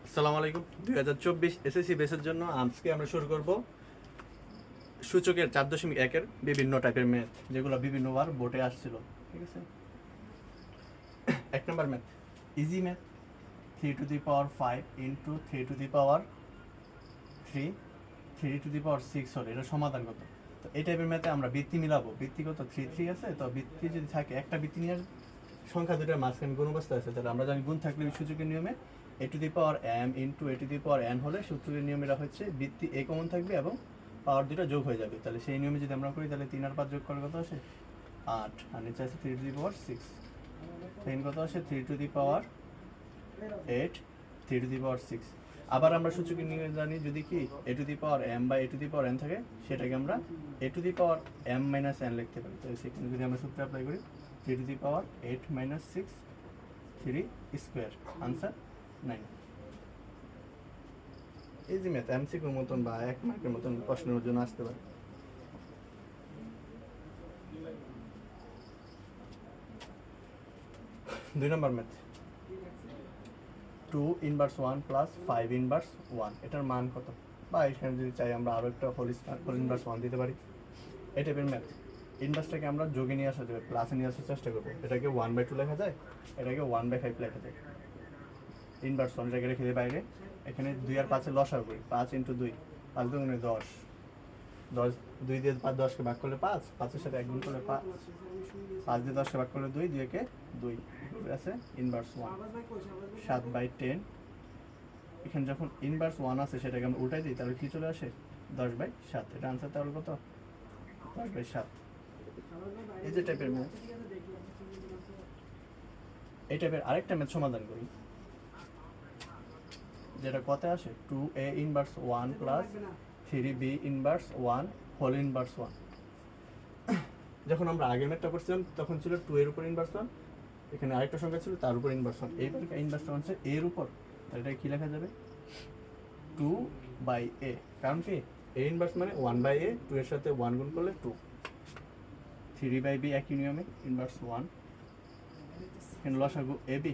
আসসালামু আলাইকুম। 2024 এসএসসি বেসের জন্য আজকে আমরা শুরু করব সূচকের 4.1-এর বিভিন্ন টাইপের ম্যাথ, যেগুলো বিভিন্নবার বোর্ডে আসছিল। ঠিক আছে, 1 নম্বর math, easy math, 3 to the power 5 into 3 to the power 3 3 to the power 6 হলে এটা সমাধান কত? তো এই টাইপের ম্যাথে আমরা বৃত্তি মিলাবো। বৃত্তি কত? 3 আছে, তো বৃত্তি যদি থাকে একটা বৃত্তি নিয়ে আসবে, সংখ্যা দুটোর মাঝখানে গুণ অবস্থা আছে, তাহলে আমরা জানি গুণ থাকলে সূচকের নিয়মে a to the power m into a to the power n হলে সূত্রের নিয়ম এটা হচ্ছে বৃত্তি a কমন থাকবে এবং পাওয়ার দুটো যোগ হয়ে যাবে। তাহলে সেই নিয়মে যদি আমরা করি, তাহলে 3 আর 5 যোগ করার কত আসে? 8। আর নিচে আছে 3 টু দি পাওয়ার 6, তাই কত আসে? 3 to the power 8, 3 to the power 6। আবার আমরা সূচকের নিয়মে জানি, যদি কি a to the power m বা a to the power n থাকে, সেটাকে আমরা a to the power m minus n লিখতে পারি। তাহলে সেখানে যদি আমরা সূত্র অ্যাপ্লাই করি, 3 to the power 8 minus 6 3 square, answer 9। Easy math, MCQ মতন বা 1 মার্কের মতন প্রশ্নের জন্য আসতে পারে। 2 নম্বর ম্যাথ, 2 ইনভার্স 1 প্লাস 5 ইনভার্স 1, এটার মান কত? বা এখানে যদি চাই আমরা আরও একটা হোল ইনভার্স 1 দিতে পারি। এই টাইপের ম্যাথ, ইনভার্সটাকে আমরা যোগে নিয়ে আসা যাবে, প্লাসে নিয়ে আসার চেষ্টা করবো। এটাকে 1/2 লেখা যায়, এটাকে 1/5 লেখা যায়। ইনভার্স 1 এটাকে রেখে দিয়ে বাইরে, এখানে 2 আর 5 লসাগু করি, 5 ইন্টু 2, 5 দুগুণে 10, 10 2 দিয়ে 5 10কে ভাগ করলে 5, 5-এর সাথে 1 গুণ করলে 5, 5 দিয়ে 10কে ভাগ করলে 2, 2 কে 2 আছে ইনভার্স 1, 7/10। এখানে যখন ইনভার্স 1 আছে সেটাকে আমরা উল্টাই দিই, তাহলে কি চলে আসে? 10/7। এটা আনসার তাহলে কত? 10/7। এই যে টাইপের ম্যাথ, এই টাইপের আরেকটা ম্যাথ সমাধান করি, যেটা কত আসে? 2a inverse 1 plus 3b inverse 1 whole inverse 1। যখন আমরা আগের ম্যাথটা করছিলাম তখন ছিল 2 এর উপর ইনভার্স 1, এখানে আরেকটা সংখ্যা ছিল তার উপর ইনভার্স 1, এইবার ইনভার্স 1 হচ্ছে এর উপর, তাহলে এটা কি লেখা যাবে? 2/a। কারণ কি, a ইনভার্স মানে 1/a, 2 এর সাথে 1 গুণ করলে 2, 3/b একই নিয়মে ইনভার্স 1, এখানে লসাগু ab,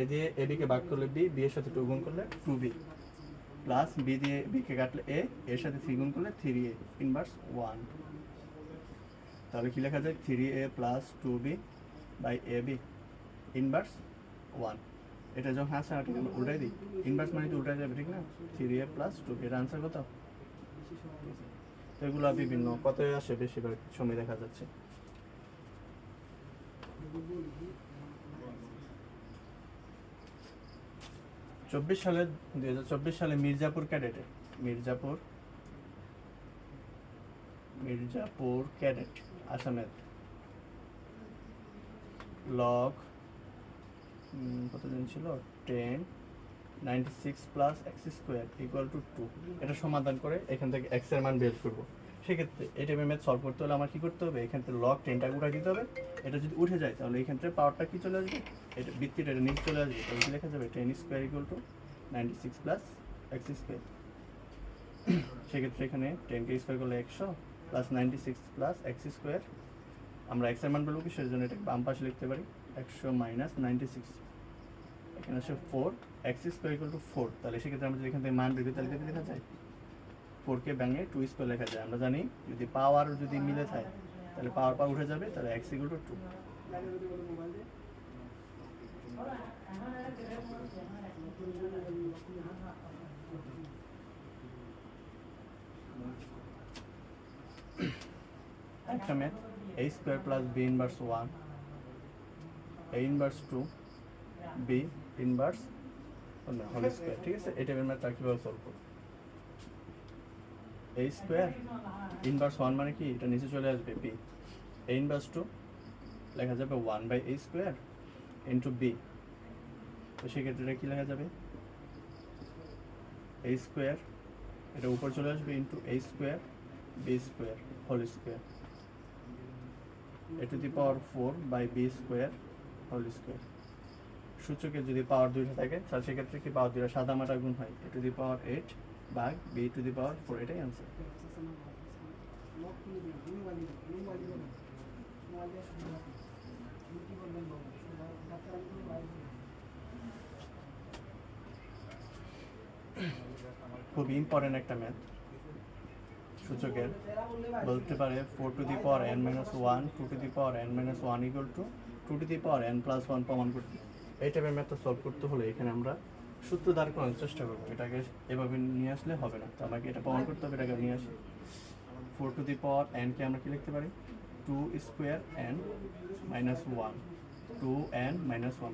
এ দিয়ে ab কে ভাগ করলে b, b এর সাথে 2 গুণ করলে 2b, প্লাস b দিয়ে b কে কাটলে a, এর সাথে 3 গুণ করলে 3a ইনভার্স 1। তাহলে কি লেখা যায়? 3a plus 2b by ab inverse 1। এটা যখন আসে আমরা উল্টাই দিই, ইনভার্স মানে তো উল্টাই যাবে, ঠিক না? 3a প্লাস 2b, এর আনসার কত? তো এগুলো বিভিন্ন কত আসে বেশিরভাগ সময় দেখা যাচ্ছে। চব্বিশ সালে 2024 সালে মির্জাপুর ক্যাডেটে, মির্জাপুর ক্যাডেট আসামের লগ কতদিন ছিল? 10 96 plus x square equal to 2। এটা সমাধান করে এখান থেকে এক্স এর মান বের করবো। সেক্ষেত্রে এই টাইপের ম্যাথ সলভ করতে হলে আমার কী করতে হবে? এখান থেকে লগ 10টাকে উঠে দিতে হবে। এটা যদি উঠে যায় তাহলে এখান থেকে পাওয়ারটা কী চলে আসবে? এটা বৃত্তিটা এটা নিচে চলে আসবে, তাহলে কী লেখা যাবে? 10 square equal to 96 plus x square. সেক্ষেত্রে এখানে 10কে স্কোয়ার করলে 100 প্লাস 96 প্লাস এক্স স্কোয়ার। আমরা এক্স এর মান বলবো কি, সেজন্য এটাকে বাম পাশে লিখতে পারি, 100 মাইনাস 96, এখানে আসে 4, এক্স স্কোয়ার ইকুয়াল টু 4। তাহলে সেক্ষেত্রে আমরা যদি এখান থেকে মান বেরোই, তাহলে লেখা যায় 4কে ভেঙে 2 স্কোয়ার লেখা যায়। আমরা জানি যদি পাওয়ার যদি মিলে থাকে তাহলে পাওয়ার উঠে যাবে, তাহলে এক্স ইকুয়াল টু 2। একটা math, a square plus b inverse 1, a inverse 2, b inverse whole square. ঠিক আছে, এই টাইপের ম্যাথটা কীভাবে সলভ করব? a স্কোয়ার ইনভার্স 1 মানে কি, এটা নিচে চলে আসবে b, a ইনভার্স 2 লেখা যাবে 1/a স্কোয়ার ইন্টু b। তো সেক্ষেত্রে এটা কী লেখা যাবে? a স্কোয়ার, এটা উপর চলে আসবে, into a square b square whole square, a to the power 4 by b square whole square. সূচকে যদি পাওয়ার 2টা থাকে তাহলে সেক্ষেত্রে কি পাওয়ার 2টা সাদা মাটা গুণ হয়, a টু দি পাওয়ার 8 ভাগ b টু দি পাওয়ার 4, এটাই আনসার। খুব ইম্পর্টেন্ট একটা ম্যাথ সূচকের। বলতে পারে 4n-1 2n-1 equal to 2n+1 প্রমাণ করতে। এই টাইপের ম্যাথটা সলভ করতে হলে এখানে আমরা সূত্র দাঁড় করানোর চেষ্টা করবো। এটাকে এভাবে নিয়ে আসলে হবে না, তো আমাকে এটা প্রমাণ করতে হবে। এটাকে নিয়ে আসি 4n কে আমরা কি লিখতে পারি 2n-1 2n-1।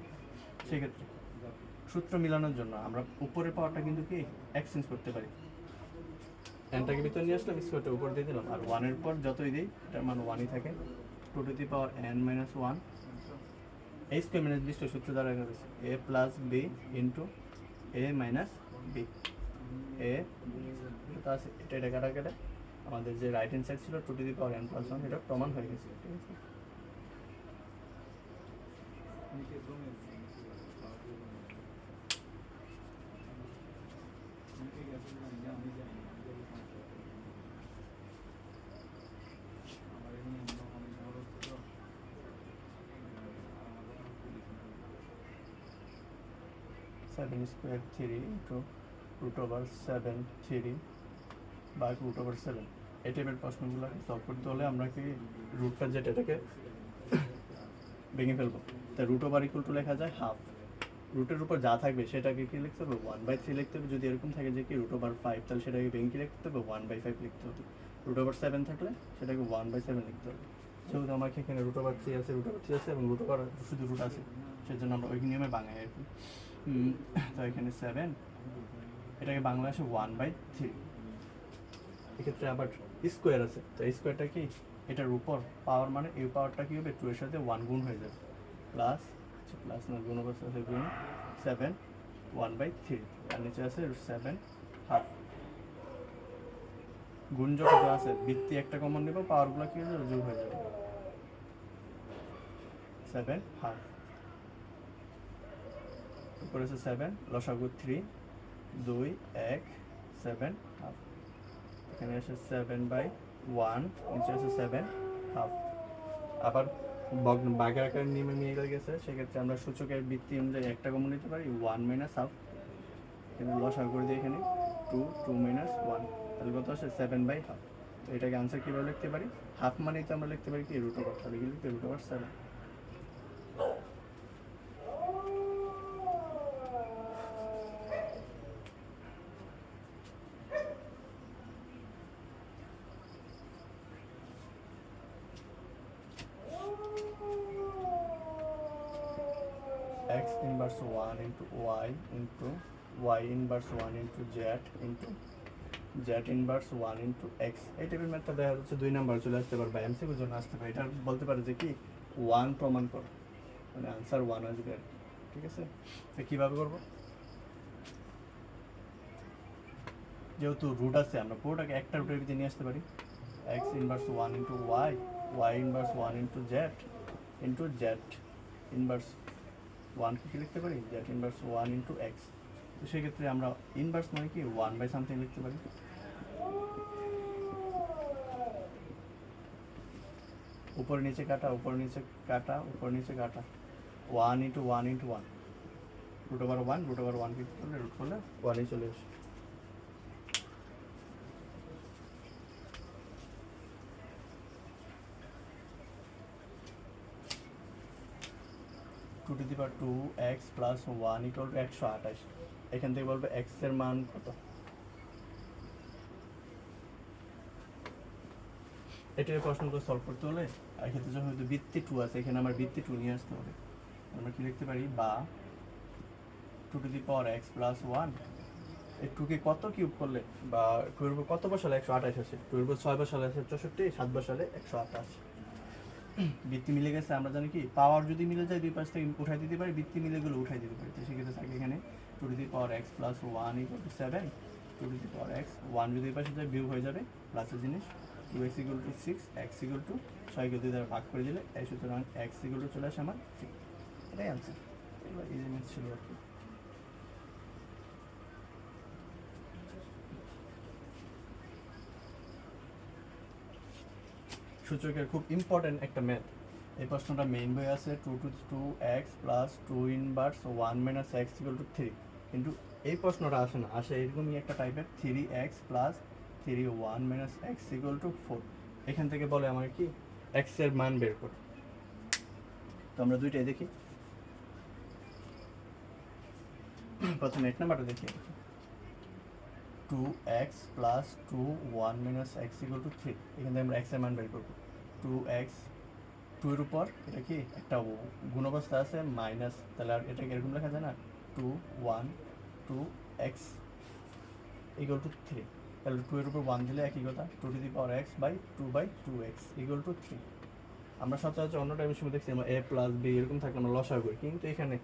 সেক্ষেত্রে সূত্র মিলানোর জন্য আমরা উপরের পাওয়ারটা কিন্তু কি এক্সচেঞ্জ করতে পারি। এনটাকে ভিতরে নিয়ে আসলাম, স্কোয়ারটা উপর দিয়ে দিলাম, আর 1-এর পর যতই দিই এটার মান 1ই থাকে। 2n-1 a square minus b square সূত্র দ্বারা গেছে a plus B into a minus B. এ এটা আছে, এটা কাটা কেটে আমাদের যে রাইট হ্যান্ড সাইড ছিল 2n+1 এটা প্রমাণ হয়ে গেছে। ঠিক আছে, সেভেন স্কোয়ার 3 ইন্টু √7 3 বা √7। এই টাইপের প্রশ্নগুলো সলভ করতে হলে আমরা কি রুটটা যেটা এটাকে ভেঙে ফেলবো। তাই √= লেখা যায় হাফ। রুটের উপর যা থাকবে সেটাকে কি লিখতে হবে 1/3 লিখতে হবে। যদি এরকম থাকে যে কি √5 তাহলে সেটাকে ভেঙে কি লিখতে হবে 1/5 লিখতে হবে। √7 থাকলে সেটাকে 1/7 লিখতে হবে। যেহেতু আমার এখানে √3 আছে এবং শুধু রুট আছে, সেজন্য আমরা ওই নিয়মে বাঙাই আর কি। তো এখানে 7, এটাকে বাংলা আসে 1/3। এক্ষেত্রে আবার স্কোয়ার আছে, তো এই স্কোয়ারটা কি এটার উপর পাওয়ার, মানে এই পাওয়ারটা কি হবে 2 এর সাথে 1 গুণ হয়ে যাবে, প্লাস না গুণ অবস্থা আছে গুণ 7 1/3, আর নিচে আছে 7 হাফ। গুণ যত আছে বৃত্তি একটা কমন নেব, পাওয়ারগুলো কি হয়ে যাবে যোগ হয়ে যাবে 7 হাফ। উপরে আছে 7 লসাগু 3 2 1 7 হাফ। এখানে আছে 7/1, নিচে আছে 7 হাফ। আবার বাঘের আকার নিয়মে নিয়ে গেছে, সেক্ষেত্রে আমরা সূচকের বৃত্তি অনুযায়ী একটা কমন নিতে পারি 1 - হাফ। এখানে লসাগু করে দিই, এখানে 2 - 1, তাহলে কত আসে 7/হাফ। তো এটাকে আনসার কীভাবে লিখতে পারি, হাফ মানে তো আমরা লিখতে পারি কি √, তাহলে কি লিখতে √7। x inverse 1 into y into y inverse 1 into z into z inverse 1 into x। এই টাইপের ম্যাথটা দেখা যাচ্ছে 2 নাম্বার চলে আসতে পারে বা এমসিকিউর জন্য আসতে পারে। এটা বলতে পারে যে কি 1 প্রমাণ করো, মানে আনসার 1 আসবে আর কি। ঠিক আছে, তো কীভাবে করবো, যেহেতু রুট আছে আমরা পুরোটাকে একটা রুটের ভিতরে নিয়ে আসতে পারি। x inverse 1 into y, y inverse 1 into z into z inverse 1 কি লিখতে পারি z inverse 1 into x। তো সেক্ষেত্রে আমরা ইনভার্স মানে কি 1/something লিখতে পারি। উপর নিচে কাটা, উপর নিচে কাটা, উপর নিচে কাটা, 1 into 1 into 1, √1 √1 কি করলে রুট করলে 1ই চলে আসে। Two to the power 2x + 1 = 128। এখান থেকে বলবে x এর মান কত। এটার প্রশ্নগুলো সলভ করতে হলে এক্ষেত্রে যখন হয়তো বৃত্তি 2 আছে, এখানে আমার বৃত্তি 2 নিয়ে আসতে হবে। আমরা কি লিখতে পারি, বা 2 টু দি পাওয়ার x + 1, এই 2কে কত কিউব করলে বা 2 এর উপর কত বসালে 128 আসে, 2 এর উপর 6 বসালে আসে 64, 7 বসালে 128। বৃত্তি মিলে গেছে, আমরা জানি কি পাওয়ার যদি মিলে যায় দুই পাশ থেকে উঠাই দিতে পারি, বৃত্তি মিলে গেলে উঠাই দিতে পারি। তো সেক্ষেত্রে থাকে এখানে 2 to the power x + 1 = 7, 2 to the power x 1 যদি এই পাশে যায় বিয়োগ হয়ে যাবে প্লাসের জিনিস, 2x = 6, x = 6 কে 2 দ্বারা ভাগ করে দিলে এই সুতরাং x = চলে আসে আমার 3। এটাই আনসার। এবার ইজি ম্যাথ ছিল আর কি। সূচকের খুব ইম্পর্টেন্ট একটা ম্যাথ। এই প্রশ্নটা মেইন বই আছে 2 to 2x + 2 inverse 1 - x = 3। কিন্তু এই প্রশ্নটা আসে না, আসে এরকমই একটা টাইপের 3x plus 3 1 minus x equal to 4। এখান থেকে বলে আমাকে কি x এর মান বের করো। তো আমরা দুইটাই দেখি। প্রথমে 1 নাম্বারটা দেখি, 2x plus 2 1 minus x equal to 3। এখান থেকে আমরা x এর মান বের করবো। 2x 2 এর উপর এটা কি একটা গুণ অবস্থা আছে মাইনাস, তাহলে আর এটাকে এরকম লেখা যায় না, 2 1 2 x ইকুয়াল টু 3। তাহলে 2 এর উপর 1 দিলে একই কথা, 2 to the power x by 2/2x equal to 3। আমরা সচরাচর অন্য টাইমের সময় দেখছি আমরা a প্লাস b এরকম থাকলে আমরা লসাগু করি, কিন্তু এখানে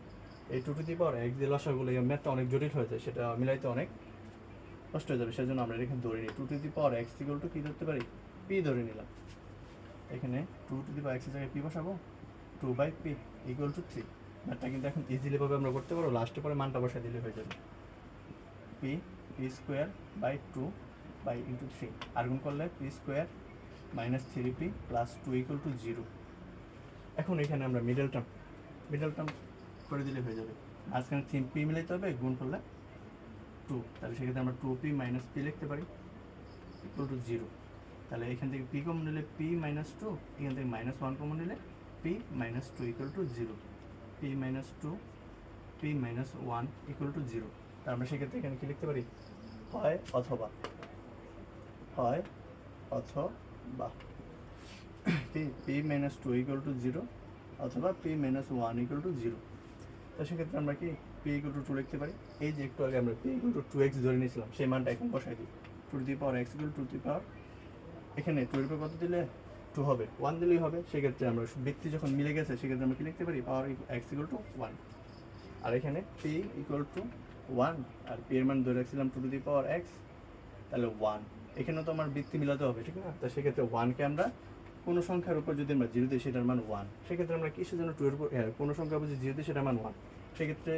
এই 2 টু দি পাওয়ার x দিয়ে লসাগুলো এই ম্যাথটা অনেক জটিল হয়ে যায়, সেটা মিলাইতে অনেক কষ্ট হয়ে যাবে, সেজন্য আমরা এখানে ধরে নিই 2 to the power x equal two কি ধরতে পারি, p ধরে নিলাম। এখানে 2 টু দি পাওয়ার x এর জায়গায় p বসাবো, 2/p ইকুয়াল টু 3। ম্যাথটা কিন্তু এখন ইজিলি ভাবে আমরা করতে পারবো, লাস্টে পরে মানটা বসাই দিলে হয়ে যাবে, p square by 2 by into 3, আর গুণ করলে p square minus 3p plus 2 equal to 0। এখন এখানে আমরা মিডল টার্ম করে দিলে হয়ে যাবে, মাঝখানে 3p মিলাইতে হবে, গুণ করলে 2, তাহলে সেক্ষেত্রে আমরা 2p মাইনাস p লিখতে পারি ইকুয়াল টু 0। তাহলে এখান থেকে p কমন নিলে p মাইনাস 2, এখান থেকে মাইনাস 1 কমন নিলে p minus 2 equal to 0, p minus 2 p minus 1 equal to 0। তার আমরা সেক্ষেত্রে এখানে কি লিখতে পারি, হয় অথবা p মাইনাস 2 ইকুয়াল টু 0 অথবা p মাইনাস 1 ইকুয়াল টু 0। তো সেক্ষেত্রে আমরা কি p ইকুয়াল টু 2 লিখতে পারি। এই যে একটু আগে আমরা p ইকুয়াল টু 2x ধরে নিয়েছিলাম, সেই মানটা এখন বসাই দিই, 2 to the power x equal to the power, এখানে 2 এর উপর কত দিলে 2 হবে, 1 দিলেই হবে। সেক্ষেত্রে আমরা ব্যক্তি যখন মিলে গেছে সেক্ষেত্রে আমরা কি লিখতে পারি, পাওয়ার x ইকুয়াল টু 1। আর এখানে p ইকুয়াল টু 1, আর p এর মান ধরে রাখছিলাম 2 টু দি পাওয়ার x, তাহলে 1। এখানেও তো আমার বৃত্তি মিলাতে হবে, ঠিক না? তো সেক্ষেত্রে 1কে আমরা কোনো সংখ্যার উপর যদি আমরা 0 দিই সেটার মান 1, সেক্ষেত্রে আমরা কিসের জন্য 2 এর উপর কোনো সংখ্যার উপর যদি 0 দিই সেটার মান 1, সেক্ষেত্রে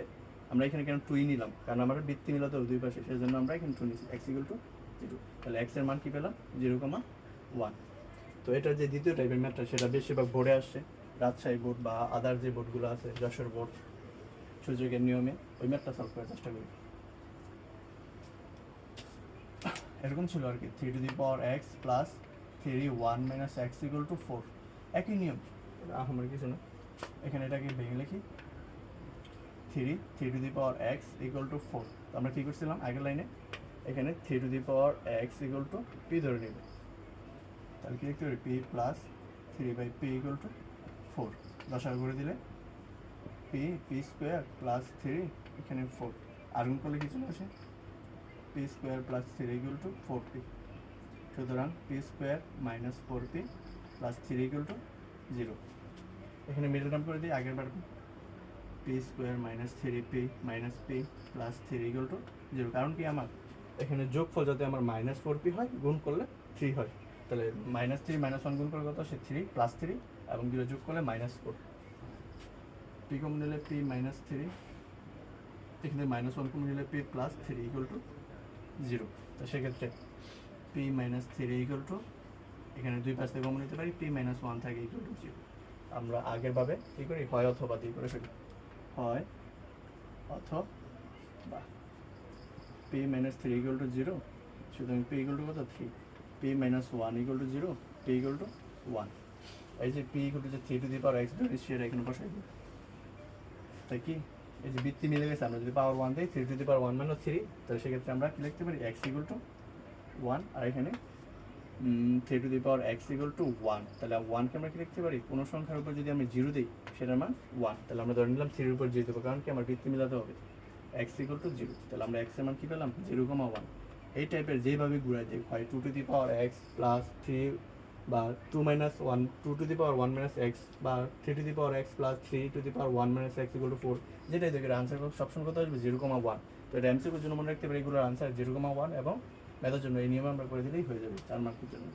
আমরা এখানে কেন 2 নিলাম, কারণ আমরা বৃত্তি মিলাতে হবে দুই পাশে, সেই জন্য আমরা এখানে 2 নিচ্ছি, x ইকুয়াল টু 0। তাহলে x এর মান কি পেলাম, 0,1। তো এটা যে দ্বিতীয় টাইপের ম্যাথটা, সেটা বেশিরভাগ বোর্ডে আসে, রাজশাহী বোর্ড বা আদার যে বোর্ডগুলো আছে, যশোর বোর্ড, সুযোগের নিয়মে ওই ম্যাথটা সলভ করার চেষ্টা করি। এরকম ছিল আর কি, 3 to the power x plus 3 1 minus x equal to 4, একই নিয়ম, আমার কিছু না। এখানে এটাকে ভেঙে লিখি, 3 to the power x equal two 4। তো আমরা কী করছিলাম আগের লাইনে, এখানে 3 to the power x equal two p ধরে নিব, তাহলে কি লিখতে পারি, p plus 3/p equal to 4, দশার করে দিলে p স্কোয়ার প্লাস 3 এখানে 4, আর গুণ করলে কি চলে আসে, p square plus 3 equal to 4p। সুতরাং p square minus 4p plus 3 equal to 0। এখানে মিডল টার্ম করে দিই, আগের বার p square minus 3p minus p plus 3 equal to 0। কারণ কি, আমার এখানে যোগফল যাতে আমার মাইনাস 4p হয়, গুণ করলে 3 হয়, তাহলে মাইনাস 3 মাইনাস 1 গুণ করে কত আসে 3 প্লাস 3, এবং 0 যোগ করলে মাইনাস 4। p কমন নিলে p মাইনাস 3, এখানে মাইনাস 1 কমন নিলে p প্লাস 3 ইকুয়াল টু 0। তো সেক্ষেত্রে p মাইনাস 3 ইকুয়াল টু, এখানে দুই পাশ থেকে কমন নিতে পারি, p মাইনাস 1 থাকে ইকুয়াল টু 0। আমরা আগের ভাবে কী করি, হয় অথবা দিয়ে করে ফেলি, হয় অথবা p মাইনাস 3 ইকুয়াল টু 0, সুতরাং p ইকুয়াল টু কত 3, p minus 1 equal to 0, p equal to 1। এই যে p ইকুয়াল টু যে 3 টু দি পাওয়ার x ধরে সেটা এখানে বসাই দিই, তাই কি এই যে বৃত্তি মিলে গেছে, আমরা যদি পাওয়ার 1 দিই 3 টু দি পাওয়ার 1 মাইনাস 3, তাহলে সেক্ষেত্রে আমরা কি লিখতে পারি, x ইকুয়াল টু 1, আর এখানে 3 to the power x equal to 1, তাহলে 1কে আমরা কি লিখতে পারি, কোনো সংখ্যার উপর যদি আমি 0 দিই সেটার মান 1, তাহলে আমরা ধরে নিলাম 3 এর উপর 0 দেবো, কারণ কি আমার বৃত্তি মিলাতে হবে, x ইকুয়াল টু 0, তাহলে আমরা x এর মান কি পেলাম 0,1। এই টাইপের যেভাবে ঘুরাই দিই, হয় 2 to the power x plus 3 বা 2 minus 1 2 to the power 1 minus x, বা 3 to the power x plus 3 to the power 1 minus x equal two 4, যেটাই দেখে আনসার সবসময় কত আসবে 0,1। তো এটা এমসিকিউর জন্য মনে রাখতে পারি, এগুলোর আনসার 0,1, এবং ম্যাথের জন্য এই নিয়মে আমরা করে দিলেই হয়ে যাবে 4 মার্কের জন্য।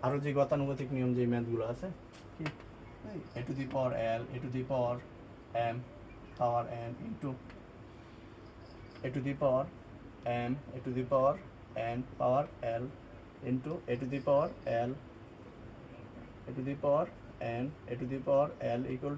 আরও যে গতানুগতিক নিয়ম যে ম্যাথগুলো আছে, কি a to the power l a to the power m power n into a to the power m a to the power n power l into a to the power l a to the power n a to the power l equal